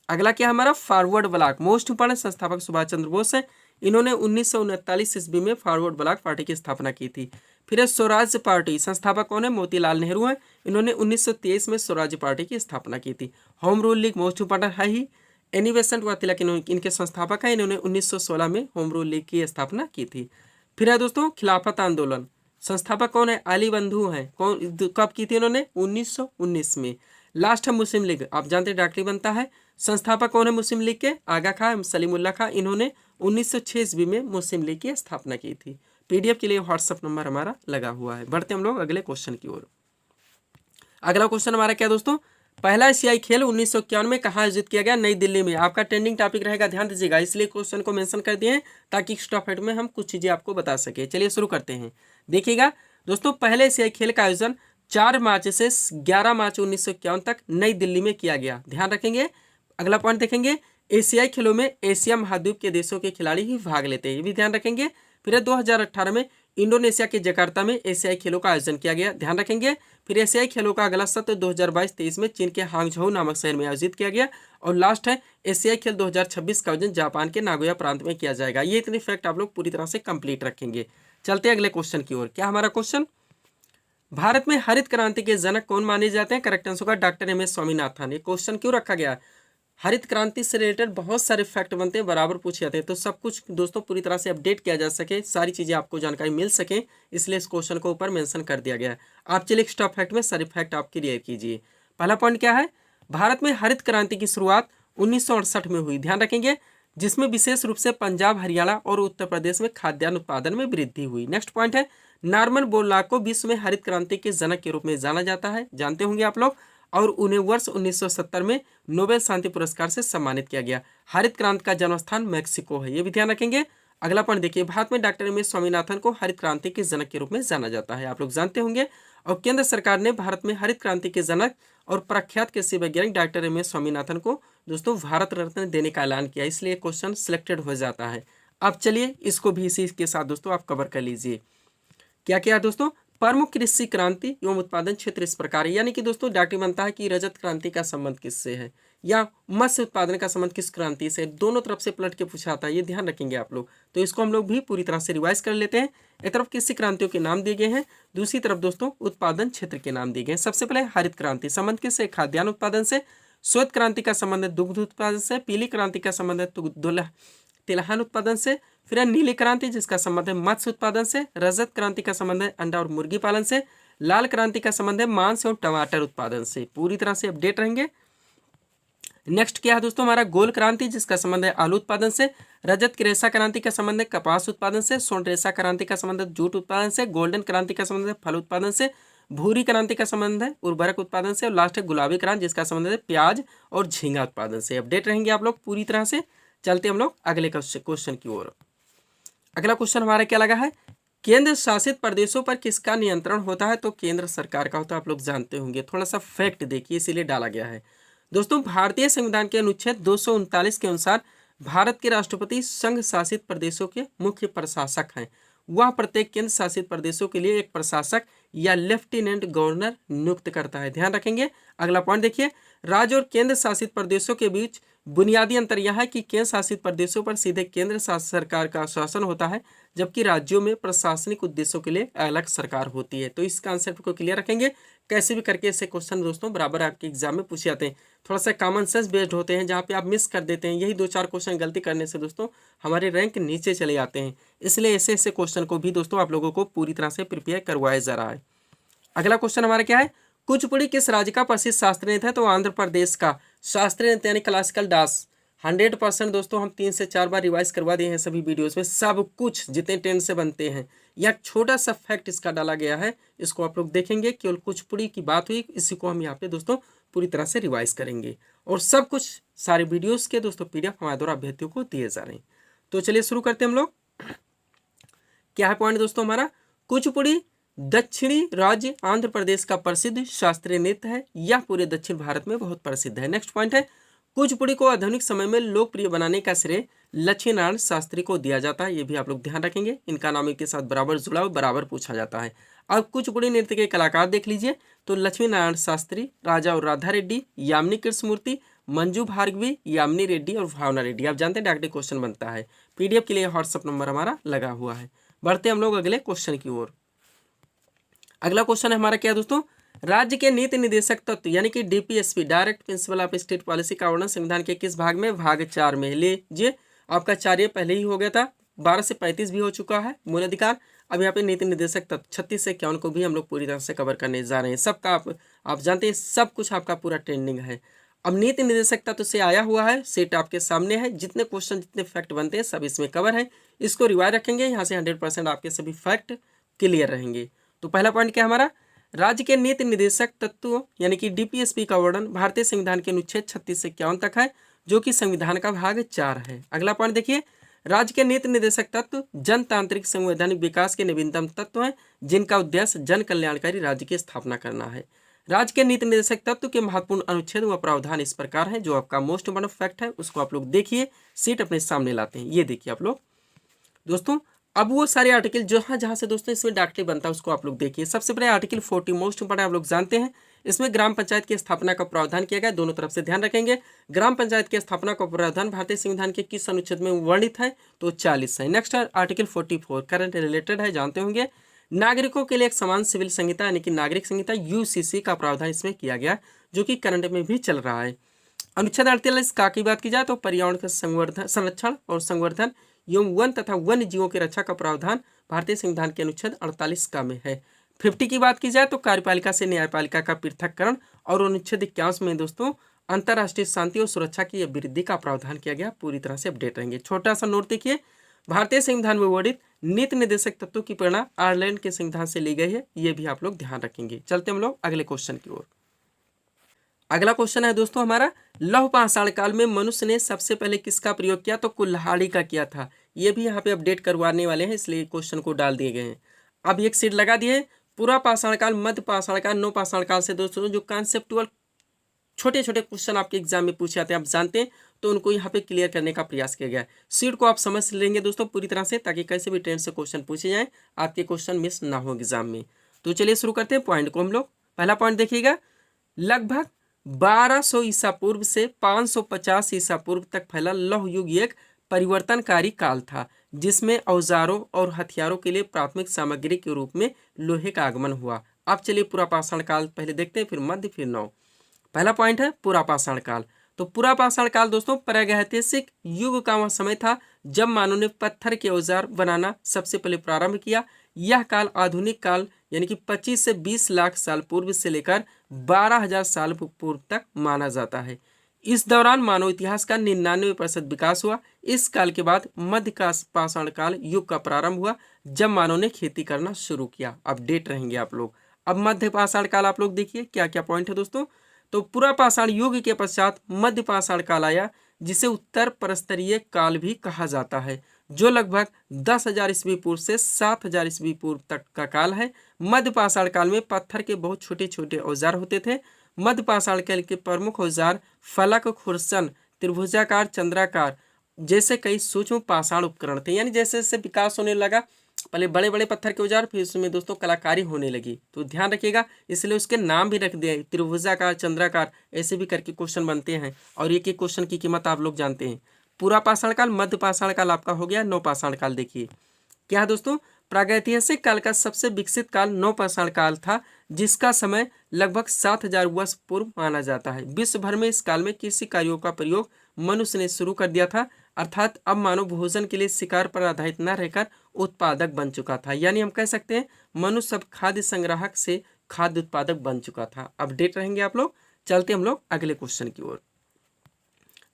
A: अगला क्या हमारा? Forward block most important. संस्थापक सुभाष चंद्र बोस है। इन्होंने 1939 ईस्वी में फॉरवर्ड ब्लॉक पार्टी की स्थापना की थी। फिर है स्वराज्य पार्टी। संस्थापक कौन है? मोतीलाल नेहरू हैं। इन्होंने 1923 में स्वराज्य पार्टी की स्थापना की थी। Home rule league most important है ही। एनी बेसेंट व तिलक इनके संस्थापक हैं। इन्होंने 1916 में होम रूल लीग की स्थापना की थी। फिर है दोस्तों खिलाफत आंदोलन। संस्थापक कौन है? अली बंधु हैं। कौन कब की थी इन्होंने? 1919 में। लास्ट है मुस्लिम लीग, आप जानते हैं डॉक्टरी बनता है। संस्थापक कौन है मुस्लिम लीग के? आगा खां, सलीमुल्लाह खां। इन्होंने 1906 ईस्वी में मुस्लिम लीग की स्थापना की थी। पीडीएफ के लिए व्हाट्सएप नंबर हमारा लगा हुआ है। बढ़ते हम लोग अगले क्वेश्चन की ओर। अगला क्वेश्चन हमारा क्या दोस्तों? पहला एशियाई खेल 1951 में कहाँ आयोजित किया गया? नई दिल्ली में। आपका ट्रेंडिंग टॉपिक रहेगा, ध्यान दीजिएगा, इसलिए क्वेश्चन को मेंशन कर दिए हैं ताकि एक्स्ट्रा फैक्ट में हम कुछ चीजें आपको बता सके। चलिए शुरू करते हैं। देखिएगा दोस्तों, पहले एशियाई खेल का आयोजन 4 मार्च से 11 मार्च 1951 तक नई दिल्ली में किया गया। ध्यान रखेंगे। अगला पॉइंट देखेंगे, एशियाई खेलों में एशिया महाद्वीप के देशों के खिलाड़ी ही भाग लेते हैं, ये भी ध्यान रखेंगे। फिर 2018 में इंडोनेशिया के जकार्ता में एशियाई खेलों का आयोजन किया गया, ध्यान रखेंगे। फिर एशियाई खेलों का अगला सत्र 2022-23 में चीन के हांगझोउ नामक शहर में आयोजित किया गया। और लास्ट है एशियाई खेल 2026 का आयोजन जापान के नागोया प्रांत में किया जाएगा। ये इतनी फैक्ट आप लोग पूरी तरह से कंप्लीट रखेंगे। चलते हैं अगले क्वेश्चन की ओर। क्या हमारा क्वेश्चन? भारत में हरित क्रांति के जनक कौन माने जाते हैं? करेक्ट आंसर होगा डॉक्टर एम एस स्वामीनाथन। ये क्वेश्चन क्यों रखा गया? हरित क्रांति से रिलेटेड बहुत सारे फैक्ट बनते हैं, बराबर पूछे जाते हैं, तो सब कुछ दोस्तों पूरी तरह से अपडेट किया जा सके, सारी चीज़ें आपको जानकारी मिल सके, इसलिए इस क्वेश्चन को ऊपर मेंशन कर दिया गया है। आप चलिए एक्स्ट्रा फैक्ट में सारे फैक्ट आप क्लियर कीजिए। पहला पॉइंट क्या है? भारत में हरित क्रांति की शुरुआत 1968 में हुई, ध्यान रखेंगे, जिसमें विशेष रूप से पंजाब, हरियाणा और उत्तर प्रदेश में खाद्यान्न उत्पादन में वृद्धि हुई। नेक्स्ट पॉइंट है, नॉर्मन बोरलॉग को विश्व में हरित क्रांति के जनक के रूप में जाना जाता है, जानते होंगे आप लोग, और उन्हें वर्ष 1970 में नोबेल शांति पुरस्कार से सम्मानित किया गया। हरित क्रांति का जन्म स्थान मैक्सिको है, ये भी ध्यान रखेंगे। अगला पॉइंट देखिए, भारत में डॉक्टर एम एस स्वामीनाथन को हरित क्रांति के जनक के रूप में जाना जाता है, आप लोग जानते होंगे। और केंद्र सरकार ने भारत में हरित क्रांति के जनक और प्रख्यात कृषि वैज्ञानिक डॉक्टर एम एस स्वामीनाथन को दोस्तों भारत रत्न देने का ऐलान किया, इसलिए क्वेश्चन सिलेक्टेड हो जाता है। अब चलिए इसको भी इसी के साथ दोस्तों आप कवर कर लीजिए। क्या क्या दोस्तों? प्रमुख कृषि क्रांति एवं उत्पादन क्षेत्र इस प्रकार है, यानी कि दोस्तों डॉक्टरी बनता है कि रजत क्रांति का संबंध किससे है या मत्स्य उत्पादन का संबंध किस क्रांति से, दोनों तरफ से पलट के पूछा आता है, ये ध्यान रखेंगे आप लोग। तो इसको हम लोग भी पूरी तरह से रिवाइज कर लेते हैं। एक तरफ कृषि क्रांतियों के नाम दिए गए हैं, दूसरी तरफ दोस्तों उत्पादन क्षेत्र के नाम दिए गए हैं। सबसे पहले हरित क्रांति संबंध किससे? खाद्यान्न उत्पादन से। श्वेत क्रांति का संबंध है दुग्ध उत्पादन से। पीली क्रांति का संबंध है तिलहन उत्पादन से। फिर है नीली क्रांति जिसका संबंध है मत्स्य उत्पादन से। रजत क्रांति का संबंध है अंडा और मुर्गी पालन से। लाल क्रांति का संबंध है मांस और टमाटर उत्पादन से। पूरी तरह से अपडेट रहेंगे। नेक्स्ट क्या है दोस्तों, हमारा गोल क्रांति जिसका संबंध है आलू उत्पादन से। रजत की रेशा क्रांति का संबंध है कपास उत्पादन से। स्वर्ण रेशा क्रांति का संबंध है जूट उत्पादन से। गोल्डन क्रांति का संबंध है फल उत्पादन से। भूरी क्रांति का संबंध है उर्वरक उत्पादन से। और लास्ट है गुलाबी क्रांति जिसका संबंध है प्याज और झींगा उत्पादन से। अपडेट रहेंगे आप लोग पूरी तरह से। चलते हम लोग अगले क्वेश्चन की ओर। अगला क्वेश्चन हमारा क्या लगा है, केंद्र शासित प्रदेशों पर किसका नियंत्रण होता है? तो केंद्र सरकार का होता है, आप लोग जानते होंगे। थोड़ा सा फैक्ट देखिए, इसीलिए डाला गया है दोस्तों। भारतीय संविधान के अनुच्छेद 239 के अनुसार भारत के राष्ट्रपति संघ शासित प्रदेशों के मुख्य प्रशासक हैं। वह प्रत्येक केंद्र शासित प्रदेशों के लिए एक प्रशासक या लेफ्टिनेंट गवर्नर नियुक्त करता है। ध्यान रखेंगे। अगला पॉइंट देखिए, राज्य और केंद्र शासित प्रदेशों के बीच बुनियादी अंतर यह है कि केंद्र शासित प्रदेशों पर सीधे केंद्र शासित सरकार का शासन होता है, जबकि राज्यों में प्रशासनिक उद्देश्यों के लिए अलग सरकार होती है। तो इस कॉन्सेप्ट को क्लियर रखेंगे। कैसे भी करके ऐसे क्वेश्चन दोस्तों बराबर आपके एग्जाम में पूछे जाते हैं। थोड़ा सा कॉमन सेंस बेस्ड होते हैं, जहाँ पे आप मिस कर देते हैं। यही 2-4 क्वेश्चन गलती करने से दोस्तों हमारे रैंक नीचे चले जाते हैं। इसलिए ऐसे ऐसे क्वेश्चन को भी दोस्तों आप लोगों को पूरी तरह से प्रिपेयर करवाया जा रहा है। अगला क्वेश्चन हमारा क्या है, कुचिपुड़ी किस राज्य का प्रसिद्ध शास्त्रीय नृत्य है? तो आंध्र प्रदेश का शास्त्रीय नृत्य यानी क्लासिकल डांस। 100% दोस्तों हम 3 से 4 बार रिवाइज करवा दिए हैं सभी वीडियोस में, सब कुछ जितने टेंस से बनते हैं। यह छोटा सा फैक्ट इसका डाला गया है, इसको आप लोग देखेंगे। केवल कुचिपुड़ी की बात हुई, इसी को हम यहाँ पे दोस्तों पूरी तरह से रिवाइज करेंगे। और सब कुछ सारे वीडियोस के दोस्तों PDF हमारे द्वारा अभ्यर्थियों को दिए जा रहे हैं। तो चलिए शुरू करते हैं हम लोग। क्या है पॉइंट दोस्तों हमारा, कुचिपुड़ी दक्षिणी राज्य आंध्र प्रदेश का प्रसिद्ध शास्त्रीय नृत्य है। यह पूरे दक्षिण भारत में बहुत प्रसिद्ध है। नेक्स्ट पॉइंट है, कुचिपुड़ी को आधुनिक समय में लोकप्रिय बनाने का श्रेय लक्ष्मी नारायण शास्त्री को दिया जाता है। ये भी आप लोग ध्यान रखेंगे। इनका नाम इनके साथ बराबर जुड़ा हुआ, बराबर पूछा जाता है। अब कुचिपुड़ी नृत्य के कलाकार देख लीजिए, तो लक्ष्मी नारायण शास्त्री, राजा और राधा रेड्डी, यामिनी कृष्णमूर्ति, मंजू भार्गवी, यामिनी रेड्डी और भावना रेड्डी। आप जानते हैं डायरेक्ट क्वेश्चन बनता है। PDF के लिए व्हाट्सअप नंबर हमारा लगा हुआ है। बढ़ते हम लोग अगले क्वेश्चन की ओर। अगला क्वेश्चन है हमारा क्या दोस्तों, राज्य के नीति निदेशक तत्व यानी कि DPSP direct principle of state policy का वर्णन संविधान के किस भाग में? भाग 4 में। लीजिए आपका 4 ये पहले ही हो गया था, 12 से 35 भी हो चुका है मूल अधिकार। अब यहाँ पे नीति निदेशक तत्व 36 से 51 को भी हम लोग पूरी तरह से कवर करने जा रहे हैं। सबका आप जानते हैं सब कुछ आपका पूरा ट्रेंडिंग है। अब नीति निदेशक तत्व से आया हुआ है, सेट आपके सामने है। जितने क्वेश्चन जितने फैक्ट बनते हैं सब इसमें कवर है। इसको रिवाइज रखेंगे, यहाँ से 100% आपके सभी फैक्ट क्लियर रहेंगे। तो पहला पॉइंट क्या हमारा, राज्य के नीति निदेशक तत्वों यानी कि DPSP का वर्णन भारतीय संविधान के अनुच्छेद 36 से 51 तक है, जो कि संविधान का भाग 4 है। अगला पॉइंट देखिए, राज्य के नीति निदेशक तत्व जनतांत्रिक संवैधानिक विकास के नवीनतम तत्व हैं, जिनका उद्देश्य जन कल्याणकारी राज्य की स्थापना करना है। राज्य के नीति निदेशक तत्व के महत्वपूर्ण अनुच्छेद व प्रावधान इस प्रकार है। जो आपका मोस्ट इंपोर्टेंट फैक्ट है उसको आप लोग देखिए, सीट अपने सामने लाते हैं। ये देखिए आप लोग दोस्तों, अब वो सारे आर्टिकल जहाँ जहाँ से दोस्तों इसमें डायरेक्टली बनता है उसको आप लोग देखिए। सबसे पहले आर्टिकल 40 मोस्ट इंपोर्टेंट आप लोग जानते हैं। इसमें ग्राम पंचायत की स्थापना का प्रावधान किया गया। दोनों तरफ से ध्यान रखेंगे। ग्राम पंचायत की स्थापना का प्रावधान भारतीय संविधान के किस अनुच्छेद में वर्णित है? तो 40 है। नेक्स्ट आर्टिकल 44 करंट रिलेटेड है, जानते होंगे। नागरिकों के लिए एक समान सिविल संहिता यानी कि नागरिक संहिता UCC का प्रावधान इसमें किया गया, जो कि करंट में भी चल रहा है। अनुच्छेद 48 का की बात की जाए तो पर्यावरण का संरक्षण और संवर्धन एवं वन तथा वन्य जीवों की रक्षा का प्रावधान भारतीय संविधान के अनुच्छेद 48 का में है। 50 की बात की जाए तो कार्यपालिका से न्यायपालिका का पृथक्करण, और अनुच्छेद 51 में दोस्तों अंतर्राष्ट्रीय शांति और सुरक्षा की वृद्धि का प्रावधान किया गया। पूरी तरह से अपडेट रहेंगे। छोटा सा नोट देखिए, भारतीय संविधान में वर्णित नीति निर्देशक तत्वों की प्रेरणा आयरलैंड के संविधान से ली गई है। ये भी आप लोग ध्यान रखेंगे। चलते हम लोग अगले क्वेश्चन की ओर। अगला क्वेश्चन है दोस्तों हमारा, लौह पाषाण काल में मनुष्य ने सबसे पहले किसका प्रयोग किया? तो कुल्हाड़ी का किया था। ये भी यहाँ पे अपडेट करवाने वाले हैं, इसलिए क्वेश्चन को डाल दिए गए हैं। अब एक सीट लगा दिए, पूरा पाषाण काल, मध्य पाषाण काल, नव पाषाण काल से दोस्तों जो कॉन्सेप्टुअल छोटे छोटे क्वेश्चन आपके एग्जाम में पूछे जाते हैं, आप जानते हैं, तो उनको यहाँ पे क्लियर करने का प्रयास किया गया है। सीट को आप समझ लेंगे दोस्तों पूरी तरह से, ताकि कैसे भी ट्रेंड से क्वेश्चन पूछे जाएं, आपके क्वेश्चन मिस ना हो एग्जाम में। तो चलिए शुरू करते हैं पॉइंट को हम लोग। पहला पॉइंट देखिएगा, लगभग 1200 ईसा पूर्व से 550 ईसा पूर्व तक फैला लौह युग एक परिवर्तनकारी काल था, जिसमें औजारों और हथियारों के लिए प्राथमिक सामग्री के रूप में लोहे का आगमन हुआ। अब चलिए पूरा पाषाण काल पहले देखते हैं, फिर मध्य, फिर नव। पहला पॉइंट है पूरा पाषाण काल। तो पूरा पाषाण काल दोस्तों प्रागैतिहासिक युग का वह समय था जब मानव ने पत्थर के औजार बनाना सबसे पहले प्रारंभ किया। यह काल आधुनिक काल यानी कि 25 से 20 लाख साल पूर्व से लेकर 12,000 साल पूर्व तक माना जाता है। इस दौरान मानव इतिहास का 99% विकास हुआ। इस काल के बाद मध्य का पाषाण काल युग का प्रारंभ हुआ, जब मानव ने खेती करना शुरू किया। अपडेट रहेंगे आप लोग। अब मध्य पाषाण काल आप लोग देखिए क्या क्या पॉइंट है दोस्तों। तो पूरा पाषाण युग के पश्चात मध्य पाषाण काल आया, जिसे उत्तर परस्तरीय काल भी कहा जाता है, जो लगभग 10,000 ईस्वी पूर्व से 7,000 ईस्वी पूर्व तक का काल है। मध्य पाषाण काल में पत्थर के बहुत छोटे छोटे औजार होते थे। मध्य पाषाण काल के प्रमुख औजार फलक, खुरसन, त्रिभुजाकार, चंद्राकार जैसे कई सूक्ष्म पाषाण उपकरण थे। यानी जैसे जैसे विकास होने लगा, पहले बड़े बड़े पत्थर के औजार, फिर उसमें दोस्तों कलाकारी होने लगी। तो ध्यान रखिएगा, इसलिए उसके नाम भी रख दिए, त्रिभुजाकार, चंद्राकार, ऐसे भी करके क्वेश्चन बनते हैं। और एक एक क्वेश्चन की कीमत आप लोग जानते हैं। पूरा पाषाण काल, मध्य पाषाण काल आपका हो गया। नवपाषाण काल देखिए क्या है दोस्तों। प्रागैतिहासिक काल का सबसे विकसित काल नवपाषाण काल था, जिसका समय लगभग 7,000 वर्ष पूर्व माना जाता है। विश्व भर में इस काल में कृषि कार्यों का प्रयोग मनुष्य ने शुरू कर दिया था, अर्थात अब मानव भोजन के लिए शिकार पर आधारित न रहकर उत्पादक बन चुका था। यानी हम कह सकते हैं मनुष्य अब खाद्य संग्राहक से खाद्य उत्पादक बन चुका था। अपडेट रहेंगे आप लोग। चलते हम लोग अगले क्वेश्चन की ओर।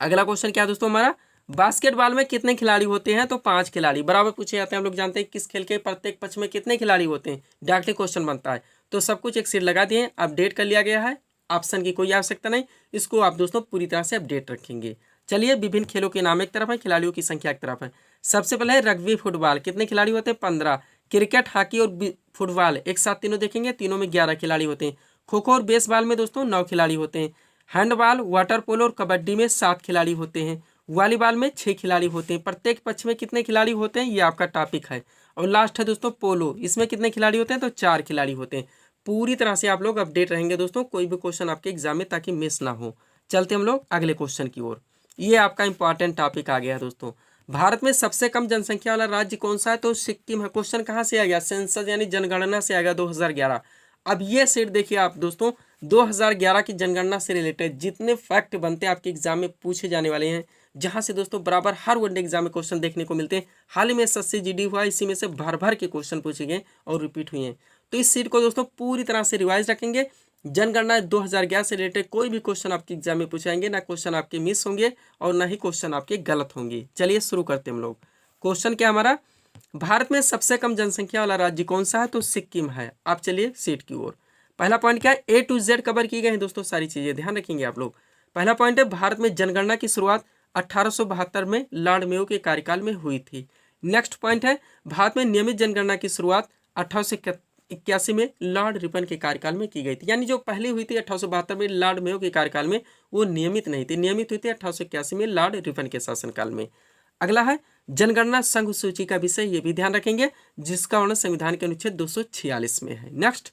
A: अगला क्वेश्चन क्या है दोस्तों हमारा, बास्केटबॉल में कितने खिलाड़ी होते हैं। तो 5 खिलाड़ी बराबर पूछे जाते हैं। हम लोग जानते हैं किस खेल के प्रत्येक पक्ष में कितने खिलाड़ी होते हैं, डायरेक्टली क्वेश्चन बनता है। तो सब कुछ एक सीट लगा दिए, अपडेट कर लिया गया है, ऑप्शन की कोई आवश्यकता नहीं। इसको आप दोस्तों पूरी तरह से अपडेट रखेंगे। चलिए, विभिन्न खेलों के नाम एक तरफ है, खिलाड़ियों की संख्या एक तरफ है। सबसे पहले है रग्बी फुटबॉल, कितने खिलाड़ी होते हैं, 15। क्रिकेट, हॉकी और फुटबॉल एक साथ तीनों देखेंगे, तीनों में 11 खिलाड़ी होते हैं। खो खो और बेसबॉल में दोस्तों 9 खिलाड़ी होते हैं। हैंडबॉल, वाटर पोलो और कबड्डी में 7 खिलाड़ी होते हैं। वॉलीबॉल में 6 खिलाड़ी होते हैं। प्रत्येक पक्ष में कितने खिलाड़ी होते हैं, ये आपका टॉपिक है। और लास्ट है दोस्तों पोलो, इसमें कितने खिलाड़ी होते हैं, तो 4 खिलाड़ी होते हैं। पूरी तरह से आप लोग अपडेट रहेंगे दोस्तों, कोई भी क्वेश्चन आपके एग्जाम में, ताकि मिस ना हो। चलते हम लोग अगले क्वेश्चन की ओर। ये आपका इंपॉर्टेंट टॉपिक आ गया है दोस्तों। भारत में सबसे कम जनसंख्या वाला राज्य कौन सा है, तो सिक्किम है। क्वेश्चन कहाँ से आ गया, सेंसस यानी जनगणना से आ गया 2011। अब ये सेट देखिए आप दोस्तों, 2011 की जनगणना से रिलेटेड जितने फैक्ट बनते हैं आपके एग्जाम में पूछे जाने वाले हैं, जहां से दोस्तों बराबर हर वनडे एग्जाम में क्वेश्चन देखने को मिलते हैं। हाल ही में एसएससी जीडी हुआ, इसी में से भर भर के क्वेश्चन पूछे गए और रिपीट हुए हैं। तो इस सीट को दोस्तों पूरी तरह से रिवाइज रखेंगे। जनगणना 2011 से रिलेटेड कोई भी क्वेश्चन आपके एग्जाम में पूछाएंगे, ना क्वेश्चन आपके मिस होंगे और ना ही क्वेश्चन आपके गलत होंगे। चलिए शुरू करते हैं हम लोग। क्वेश्चन क्या हमारा, भारत में सबसे कम जनसंख्या वाला राज्य कौन सा है, तो सिक्किम है। आप चलिए सीट की ओर। पहला पॉइंट क्या है, A to Z कवर की गए हैं दोस्तों, सारी चीजें ध्यान रखेंगे आप लोग। पहला पॉइंट है, भारत में जनगणना की शुरुआत 1872 में लॉर्ड मेयो के कार्यकाल में हुई थी। नेक्स्ट पॉइंट है, भारत में नियमित जनगणना की शुरुआत 1881 में लॉर्ड रिपन के कार्यकाल में की गई थी। यानी जो पहले हुई थी 1872 में लॉर्ड मेयो के कार्यकाल में, वो नियमित नहीं थी, नियमित हुई थी 1881 में लॉर्ड रिपन के शासनकाल में। अगला है जनगणना संघ सूची का विषय, ये भी ध्यान रखेंगे, जिसका वर्णन संविधान के अनुच्छेद 246 में है। नेक्स्ट,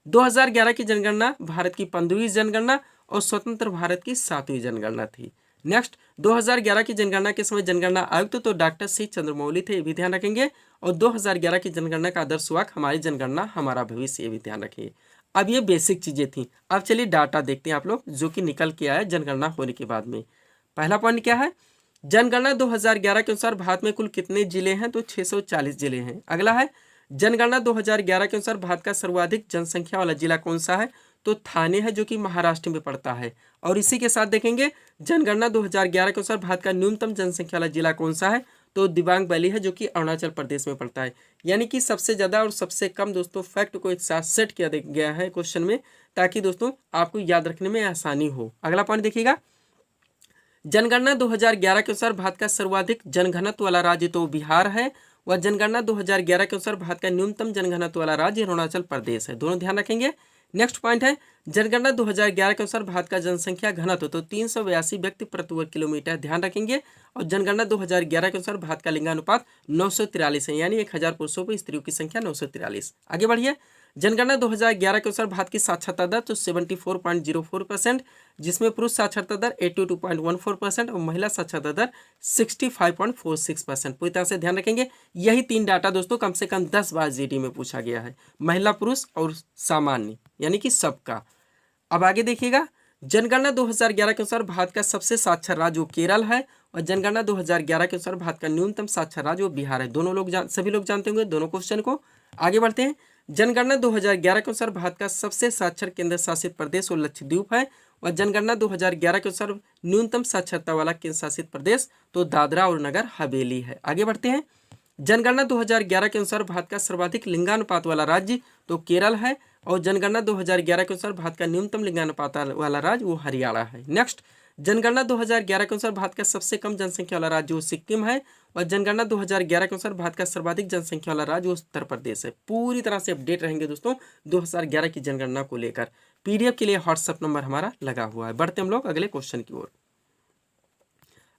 A: 2011 की जनगणना भारत की 15वीं जनगणना और स्वतंत्र भारत की 7वीं जनगणना थी। नेक्स्ट, 2011 की जनगणना के समय जनगणना आयुक्त तो डॉक्टर सी चंद्रमौली थे, ये भी ध्यान रखेंगे। और 2011 की जनगणना का आदर्श वाक्य हमारी जनगणना हमारा भविष्य, ये भी ध्यान रखेंगे। अब ये बेसिक चीजें थी। अब चलिए डाटा देखते हैं आप लोग, जो कि निकल के आया जनगणना होने के बाद में। पहला पॉइंट क्या है, जनगणना 2011 के अनुसार भारत में कुल कितने जिले हैं, तो 640 जिले हैं। अगला है, जनगणना 2011 के अनुसार भारत का सर्वाधिक जनसंख्या वाला जिला कौन सा है, तो थाने है, जो कि महाराष्ट्र में पड़ता है। और इसी के साथ देखेंगे, जनगणना 2011 के अनुसार भारत का न्यूनतम जनसंख्या वाला जिला कौन सा है, तो दिबांग वैली है, जो कि अरुणाचल प्रदेश में पड़ता है। यानी कि सबसे ज्यादा और सबसे कम दोस्तों फैक्ट को एक साथ सेट किया गया है क्वेश्चन में, ताकि दोस्तों आपको याद रखने में आसानी हो। अगला पॉइंट देखिएगा, जनगणना 2011 के अनुसार भारत का सर्वाधिक जनघनत्व वाला राज्य तो बिहार है, व जनगणना 2011 के अनुसार भारत का न्यूनतम जनघनत्व वाला राज्य अरुणाचल प्रदेश है। दोनों ध्यान रखेंगे। नेक्स्ट पॉइंट है, जनगणना 2011 के अनुसार भारत का जनसंख्या घनत्व तो 382 व्यक्ति प्रति वर्ग किलोमीटर, ध्यान रखेंगे। और जनगणना 2011 के अनुसार भारत का लिंगानुपात 943 है, यानी 1000 पुरुषों पर स्त्रियों की संख्या 943। आगे बढ़िए, जनगणना 2011 के अनुसार भारत की साक्षरता दर तो 74.04%, जिसमें पुरुष साक्षरता दर 82.14% और महिला साक्षरता दर 65.46%। पूरी तरह से ध्यान रखेंगे। यही 3 डाटा दोस्तों कम से कम 10 बार जीडी में पूछा गया है, महिला, पुरुष और सामान्य, यानी कि सबका। अब आगे देखिएगा, जनगणना 2011 के अनुसार भारत का सबसे साक्षर राज्य वो केरल है, और जनगणना 2011 के अनुसार भारत का न्यूनतम साक्षर राज्य वो बिहार है। दोनों लोग सभी लोग जानते होंगे दोनों क्वेश्चन को। आगे बढ़ते हैं। जनगणना 2011 के अनुसार भारत का सबसे साक्षर केंद्र शासित प्रदेश और लक्षद्वीप है, और जनगणना 2011 के अनुसार न्यूनतम साक्षरता वाला केंद्र शासित प्रदेश तो दादरा और नगर हवेली है। आगे बढ़ते हैं। जनगणना 2011 के अनुसार भारत का सर्वाधिक लिंगानुपात वाला राज्य तो केरल है, और जनगणना 2011 के अनुसार भारत का न्यूनतम लिंगानुपात वाला राज्य वो हरियाणा है। नेक्स्ट, जनगणना 2011 के अनुसार भारत का सबसे कम जनसंख्या वाला राज्य वो सिक्किम है, और जनगणना 2011 के अनुसार भारत का सर्वाधिक जनसंख्या वाला राज्य वो उत्तर प्रदेश है। पूरी तरह से अपडेट रहेंगे दोस्तों 2011 की जनगणना को लेकर। पीडीएफ के लिए व्हाट्सएप नंबर हमारा लगा हुआ है। बढ़ते हम लोग अगले क्वेश्चन की ओर।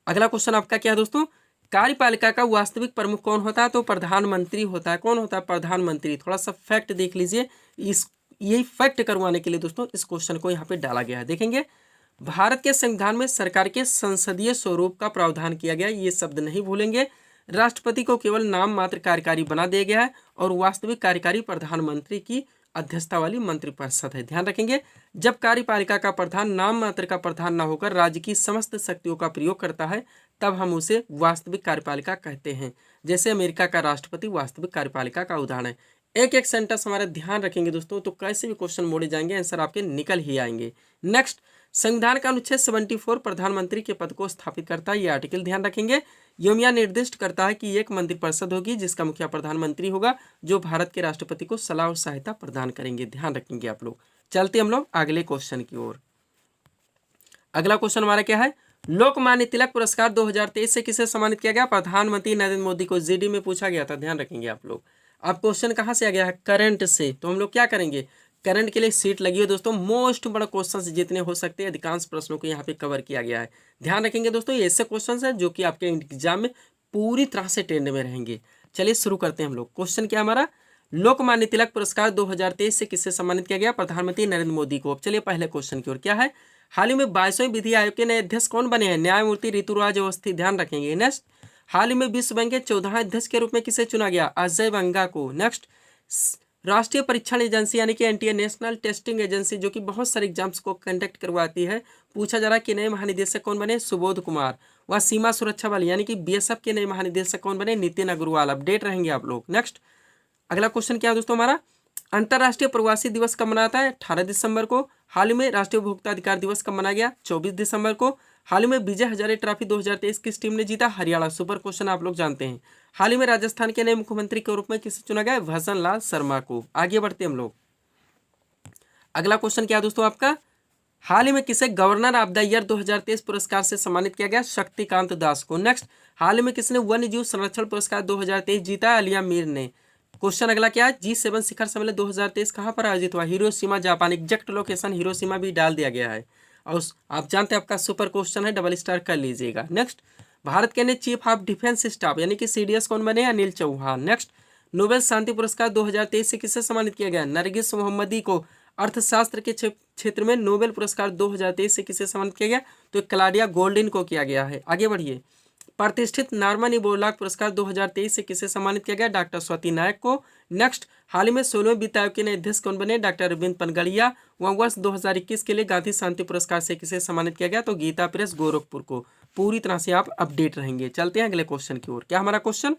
A: अगला क्वेश्चन आपका क्या है दोस्तों, कार्यपालिका का वास्तविक प्रमुख कौन होता है? तो प्रधानमंत्री होता है। कौन होता है? प्रधानमंत्री। थोड़ा सा फैक्ट देख लीजिए, इस यही फैक्ट करवाने के लिए दोस्तों इस क्वेश्चन को यहाँ पे डाला गया है। देखेंगे, भारत के संविधान में सरकार के संसदीय स्वरूप का प्रावधान किया गया है, ये शब्द नहीं भूलेंगे। राष्ट्रपति को केवल नाम मात्र कार्यकारी बना दिया गया है, और वास्तविक कार्यकारी प्रधानमंत्री की अध्यक्षता वाली मंत्रिपरिषद है। ध्यान रखेंगे, जब कार्यपालिका का प्रधान नाम मात्र का प्रधान न होकर राज्य की समस्त शक्तियों का प्रयोग करता है, तब हम उसे वास्तविक कार्यपालिका कहते हैं। जैसे अमेरिका का राष्ट्रपति वास्तविक कार्यपालिका का उदाहरण है। एक एक सेंटेंस हमारा ध्यान रखेंगे दोस्तों, तो कैसे भी क्वेश्चन मोड़े जाएंगे, आंसर आपके निकल ही आएंगे। नेक्स्ट, संविधान का अनुच्छेद 74 प्रधानमंत्री के पद को स्थापित करता है, ये आर्टिकल ध्यान रखेंगे। यह निर्दिष्ट करता है कि एक मंत्रिपरिषद होगी जिसका मुखिया प्रधानमंत्री होगा, जो भारत के राष्ट्रपति को सलाह और सहायता प्रदान करेंगे। ध्यान रखेंगे आप लोग। चलते हम लोग अगले क्वेश्चन की ओर। अगला क्वेश्चन हमारा क्या है, लोकमान्य तिलक पुरस्कार 2023 से किसे सम्मानित किया गया? प्रधानमंत्री नरेंद्र मोदी को। जीडी में पूछा गया था, ध्यान रखेंगे आप लोग। अब क्वेश्चन कहाँ से आ गया है? करंट से। तो हम लोग क्या करेंगे, करंट के लिए सीट लगी है दोस्तों। मोस्ट बड़ा क्वेश्चन जितने हो सकते हैं अधिकांश प्रश्नों को यहाँ पे कवर किया गया है। ध्यान रखेंगे दोस्तों, ये ऐसे क्वेश्चन हैं जो कि आपके एग्जाम में पूरी तरह से ट्रेंड में रहेंगे। चलिए शुरू करते हैं हम लोग। क्वेश्चन क्या हमारा, लोकमान्य तिलक पुरस्कार 2023 से किसे सम्मानित किया गया? प्रधानमंत्री नरेंद्र मोदी को। अब चलिए पहले क्वेश्चन की ओर। क्या है, हाल ही में 22वें विधि आयोग के नए अध्यक्ष कौन बने हैं? न्यायमूर्ति ऋतुराज अवस्थी। ध्यान रखेंगे। नेक्स्ट, हाल ही में विश्व बैंक के 14वें अध्यक्ष के रूप में किसे चुना गया? अजय बंगा को। नेक्स्ट, राष्ट्रीय परीक्षण एजेंसी यानी कि एनटीए नेशनल टेस्टिंग एजेंसी जो कि बहुत सारे एग्जाम्स को कंडक्ट करवाती है, पूछा जा रहा है कि नए महानिदेशक कौन बने? सुबोध कुमार। वह सीमा सुरक्षा बल यानी कि बीएसएफ के नए महानिदेशक कौन बने? नितिन अग्रवाल। अपडेट रहेंगे आप लोग। नेक्स्ट, अगला क्वेश्चन क्या है दोस्तों हमारा, अंतर्राष्ट्रीय प्रवासी दिवस कब मनाता है? 18 दिसंबर को। हाल ही में राष्ट्रीय उपभोक्ता अधिकार दिवस कब मनाया गया? 24 दिसंबर को। हाल ही में विजय हजारे ट्रॉफी 2023 किस टीम ने जीता? हरियाणा। सुपर क्वेश्चन आप लोग जानते हैं। हाल ही में राजस्थान के नए मुख्यमंत्री के रूप में किसे चुना गया? भजन लाल शर्मा को। आगे बढ़ते हम लोग। अगला क्वेश्चन क्या है दोस्तों आपका, हाल ही में किसे गवर्नर ऑफ द ईयर 2023 पुरस्कार से सम्मानित किया गया? शक्तिकांत दास को। नेक्स्ट, हाल ही में किसने वन्य जीव संरक्षण पुरस्कार 2023 जीता? अलिया मीर ने। क्वेश्चन अगला क्या है, G7 शिखर सम्मेलन 2023 कहां पर आयोजित हुआ? Hiroshima Japan. Exact location Hiroshima भी डाल दिया गया है, और आप जानते हैं आपका सुपर क्वेश्चन है, डबल स्टार कर लीजिएगा। नेक्स्ट, भारत के नए चीफ ऑफ डिफेंस स्टाफ यानी कि CDS कौन बने? अनिल चौहान। नेक्स्ट, नोबेल शांति पुरस्कार 2023 से किसे सम्मानित किया गया? नरगिस मोहम्मदी को। अर्थशास्त्र के क्षेत्र में नोबेल पुरस्कार 2023 से किसे सम्मानित किया गया? तो क्लाडिया गोल्डिन को किया गया है। आगे बढ़िए। प्रतिष्ठित नॉर्मन बोरलॉग पुरस्कार 2023 से किसे सम्मानित किया गया? डॉक्टर स्वाति नायक को। नेक्स्ट, हाल ही में 16वें वित्त आयोग के नए अध्यक्ष कौन बने? डॉक्टर अरविंद पनगड़िया। वह वर्ष 2021 के लिए गांधी शांति पुरस्कार से किसे सम्मानित किया गया? तो गीता प्रेस गोरखपुर को। पूरी तरह से आप अपडेट रहेंगे। चलते हैं अगले क्वेश्चन की ओर। क्या हमारा क्वेश्चन,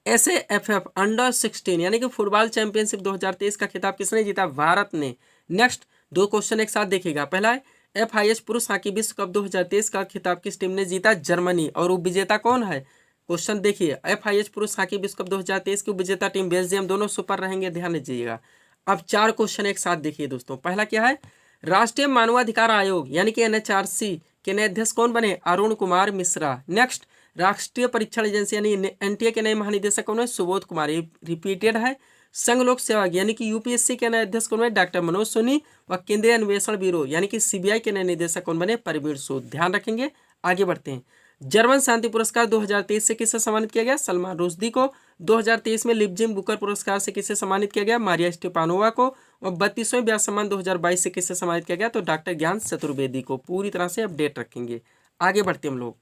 A: SAFF अंडर 16 यानी कि फुटबॉल चैंपियनशिप 2023 का खिताब किसने जीता? भारत ने। नेक्स्ट, दो क्वेश्चन एक साथ देखिएगा। पहला है FIH पुरुष हॉकी विश्व कप 2023 का खिताब किस टीम ने जीता? जर्मनी। और उपविजेता कौन है? क्वेश्चन देखिए, FIH पुरुष हॉकी विश्व कप 2023 की उपविजेता टीम बेल्जियम। दोनों सुपर रहेंगे, ध्यान दीजिएगा। अब चार क्वेश्चन एक साथ देखिए दोस्तों। पहला क्या है, राष्ट्रीय मानवाधिकार आयोग यानी कि NHRC के नए अध्यक्ष कौन बने? अरुण कुमार मिश्रा। नेक्स्ट, राष्ट्रीय परीक्षण एजेंसी यानी NTA के नए महानिदेशक कौन है? सुबोध कुमार। ये रिपीटेड है। संघ लोक सेवा यानी कि UPSC के नए अध्यक्ष कौन बने? डॉक्टर मनोज सोनी। व केंद्रीय अन्वेषण ब्यूरो यानी कि CBI के नए निदेशक कौन बने? परवीर सूद। ध्यान रखेंगे। आगे बढ़ते हैं। जर्मन शांति पुरस्कार 2023 से किसे सम्मानित किया गया? सलमान रुश्दी को। 2023 में लिपजिम बुकर पुरस्कार से किसे सम्मानित किया गया? मारिया स्टेपानोवा को। और 32वें व्यास सम्मान 2022 से किसे सम्मानित किया गया? तो डॉक्टर ज्ञान चतुर्वेदी को। पूरी तरह से अपडेट रखेंगे। आगे बढ़ते हम लोग।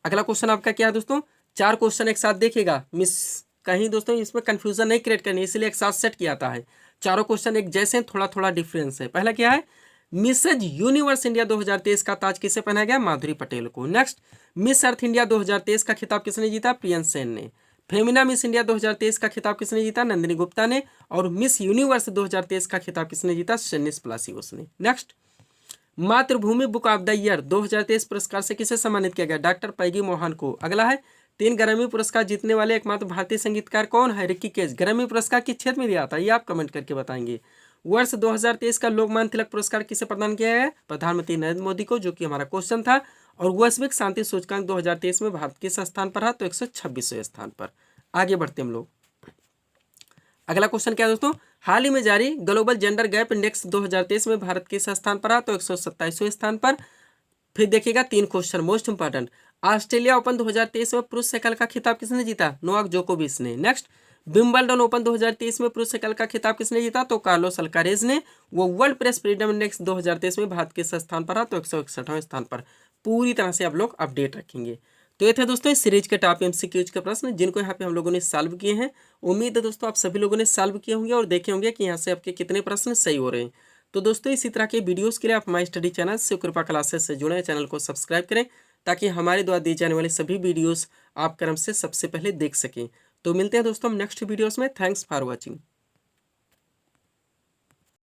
A: अगला क्वेश्चन आपका क्या है दोस्तों, चार क्वेश्चन एक साथ देखिएगा, मिस कहीं दोस्तों इसमें कंफ्यूजन नहीं क्रिएट करनी, इसलिए एक साथ सेट किया आता है। चारों क्वेश्चन एक जैसे, थोड़ा थोड़ा डिफरेंस है। पहला क्या है, मिसेज यूनिवर्स इंडिया 2023 का ताज किसे पहनाया गया? माधुरी पटेल को। नेक्स्ट, मिस अर्थ इंडिया 2023 का खिताब किसने जीता? प्रियंस सेन ने। फेमिना मिस इंडिया 2023 का खिताब किसने जीता? नंदिनी गुप्ता ने। और मिस यूनिवर्स 2023 का खिताब किसने जीता? शेनिस प्लासियोस ने। नेक्स्ट, मातृभूमि बुक ऑफ द ईयर 2023 पुरस्कार से किसे सम्मानित किया गया? डॉक्टर पैगी मोहन को। अगला है, 3 ग्रैमी पुरस्कार जीतने वाले एकमात्र भारतीय संगीतकार कौन है? Ricky cage. ग्रैमी पुरस्कार किस क्षेत्र में दिया था, ये आप कमेंट करके बताएंगे। वर्ष 2023 का लोकमान्य तिलक पुरस्कार किसे प्रदान किया गया? प्रधानमंत्री नरेंद्र मोदी को, जो कि हमारा क्वेश्चन था। और वैश्विक शांति सूचकांक 2023 में भारत किस स्थान पर है? तो 126वें स्थान पर। आगे बढ़ते हम लोग। अगला क्वेश्चन क्या है दोस्तों? हाल ही में जारी ग्लोबल जेंडर गैप इंडेक्स 2023 में भारत किस स्थान पर है? तो 127वें स्थान पर। फिर देखिएगा 3 question most important. Australia open 2023 में पुरुष एकल का खिताब किसने जीता? नोवाक जोकोविच ने। नेक्स्ट, विंबलडन ओपन 2023 में पुरुष एकल का खिताब किसने जीता? तो कार्लोस अल्कारेज ने। वो वर्ल्ड प्रेस फ्रीडम इंडेक्स 2023 में भारत किस स्थान पर है? तो 161वें स्थान पर। पूरी तरह से आप लोग अपडेट रखेंगे। तो ये थे दोस्तों इस सीरीज के टॉप एमसीक्यूज के प्रश्न, जिनको यहाँ पे हम लोगों ने सॉल्व किए हैं। उम्मीद है दोस्तों आप सभी लोगों ने सॉल्व किए होंगे और देखे होंगे कि यहाँ से आपके कितने प्रश्न सही हो रहे हैं। तो दोस्तों इसी तरह के वीडियोस के लिए आप माई स्टडी चैनल शिव कृपा क्लासेस से जुड़े, चैनल को सब्सक्राइब करें ताकि हमारे द्वारा दी जाने वाली सभी वीडियोस आप क्रम से सबसे पहले देख सकें। तो मिलते हैं दोस्तों हम नेक्स्ट वीडियोस में। Thanks for watching.